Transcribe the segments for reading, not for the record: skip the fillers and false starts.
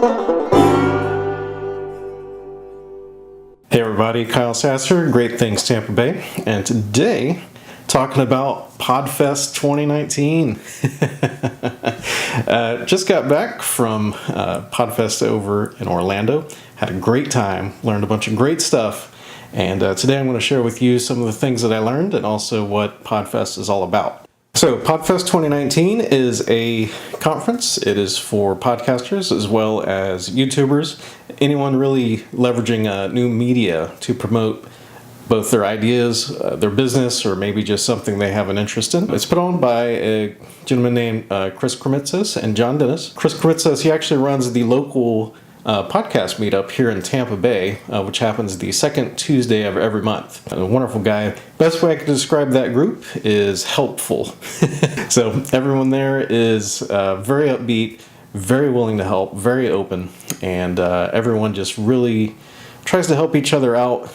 Hey everybody, Kyle Sasser, Great Things Tampa Bay, and today talking about Podfest 2019. Just got back from Podfest over in Orlando, had a great time, learned a bunch of great stuff, and today I'm going to share with you some of the things that I learned and also what Podfest is all about. So Podfest 2019 is a conference. It is for podcasters as well as YouTubers, anyone really leveraging new media to promote both their ideas, their business, or maybe just something they have an interest in. It's put on by a gentleman named Chris Krimitsos and John Dumas. Chris Krimitsos, he actually runs the local podcast meetup here in Tampa Bay, which happens the second Tuesday of every month. A wonderful guy. Best way I could describe that group is helpful. So everyone there is very upbeat, very willing to help, very open, and everyone just really tries to help each other out,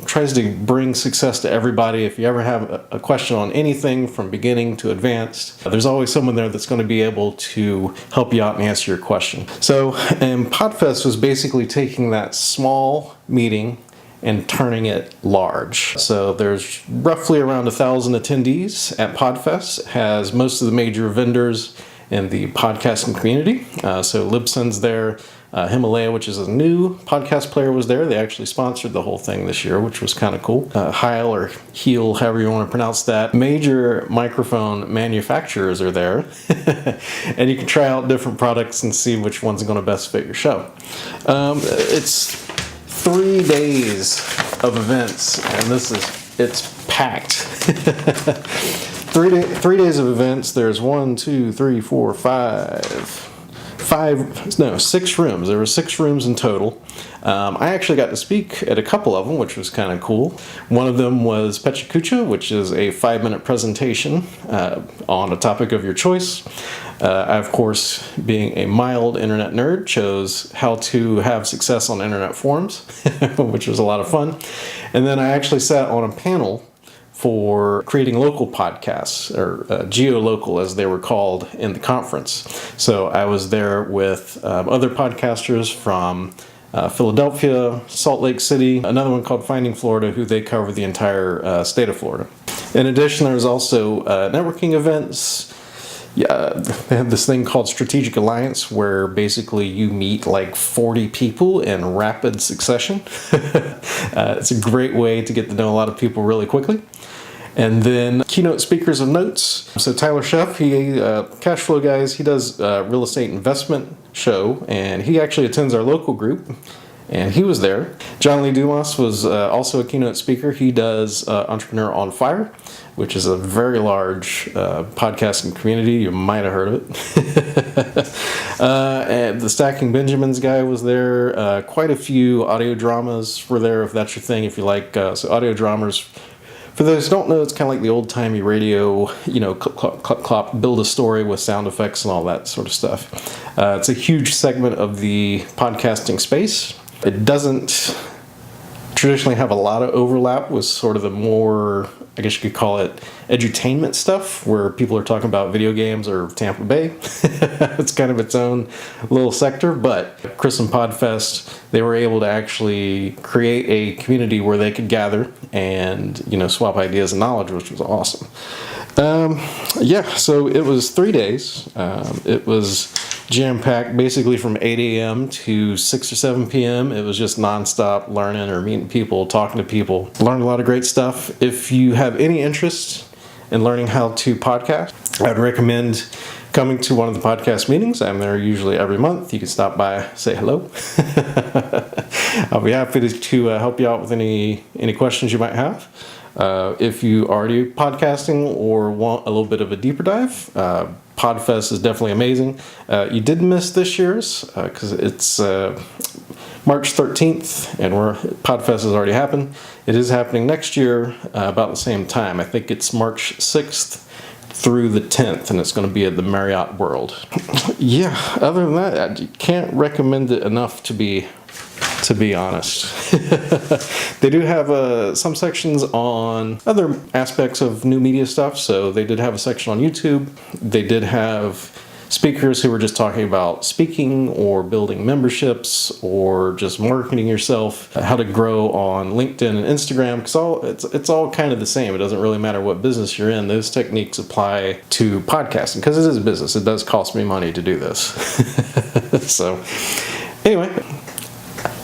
tries to bring success to everybody. If you ever have a question on anything from beginning to advanced, there's always someone there that's going to be able to help you out and answer your question. So, and Podfest was basically taking that small meeting and turning it large. So there's roughly around 1,000 attendees at Podfest, has most of the major vendors in the podcasting community. So Libsyn's there. Himalaya, which is a new podcast player, was there. They actually sponsored the whole thing this year, which was kind of cool. Heil or Heel, however you want to pronounce that. Major microphone manufacturers are there. And you can try out different products and see which one's going to best fit your show. It's 3 days of events, and it's packed. 3 days of events. There's 6 rooms. There were 6 rooms in total. I actually got to speak at a couple of them, which was kind of cool. One of them was Pechakucha, which is a 5-minute presentation on a topic of your choice. I, of course, being a mild internet nerd, chose how to have success on internet forums, which was a lot of fun. And then I actually sat on a panel for creating local podcasts, or geolocal as they were called in the conference. So I was there with other podcasters from Philadelphia, Salt Lake City, another one called Finding Florida, who they cover the entire state of Florida. In addition, there's also networking events. Yeah, they have this thing called Strategic Alliance, where basically you meet like 40 people in rapid succession. It's a great way to get to know a lot of people really quickly. And then keynote speakers of notes. So Tyler Sheff, he cash flow guys, he does real estate investment show, and he actually attends our local group, and he was there. John Lee Dumas was also a keynote speaker. He does Entrepreneur on Fire, which is a very large podcasting community. You might have heard of it. And the Stacking Benjamins guy was there. Quite a few audio dramas were there, if that's your thing, if you like. So audio dramas, for those who don't know, it's kind of like the old-timey radio, clop, clop, clop, build a story with sound effects and all that sort of stuff. It's a huge segment of the podcasting space. It doesn't traditionally have a lot of overlap with sort of the more, I guess you could call it, edutainment stuff, where people are talking about video games or Tampa Bay. It's kind of its own little sector, but Chris and Podfest, they were able to actually create a community where they could gather and, swap ideas and knowledge, which was awesome. So it was 3 days. It was jam-packed basically from 8 a.m. to 6 or 7 p.m. It was just nonstop learning or meeting people, talking to people. Learned a lot of great stuff. If you have any interest in learning how to podcast, I'd recommend coming to one of the podcast meetings. I'm there usually every month. You can stop by, say hello. I'll be happy to help you out with any questions you might have. If you already podcasting or want a little bit of a deeper dive, Podfest is definitely amazing. You did miss this year's because it's March 13th, and Podfest has already happened. It is happening next year about the same time. I think it's March 6th through the 10th, and it's going to be at the Marriott World. Yeah, other than that, I can't recommend it enough to be honest. They do have some sections on other aspects of new media stuff. So they did have a section on YouTube. They did have speakers who are just talking about speaking or building memberships or just marketing yourself, how to grow on LinkedIn and Instagram, because it's all kind of the same. It doesn't really matter what business you're in. Those techniques apply to podcasting because it is a business. It does cost me money to do this. So anyway,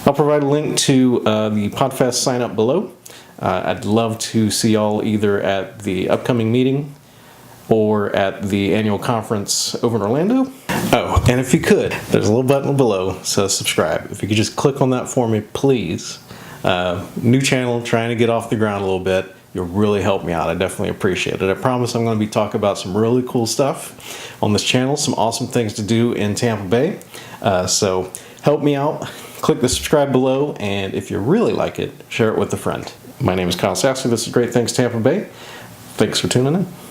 I'll provide a link to the Podfest sign up below. I'd love to see y'all either at the upcoming meeting or at the annual conference over in Orlando. Oh, and if you could, there's a little button below that says subscribe. If you could just click on that for me, please. New channel, trying to get off the ground a little bit. You'll really help me out. I definitely appreciate it. I promise I'm going to be talking about some really cool stuff on this channel, some awesome things to do in Tampa Bay. So help me out. Click the subscribe below, and if you really like it, share it with a friend. My name is Kyle Sassy. This is Great Things Tampa Bay. Thanks for tuning in.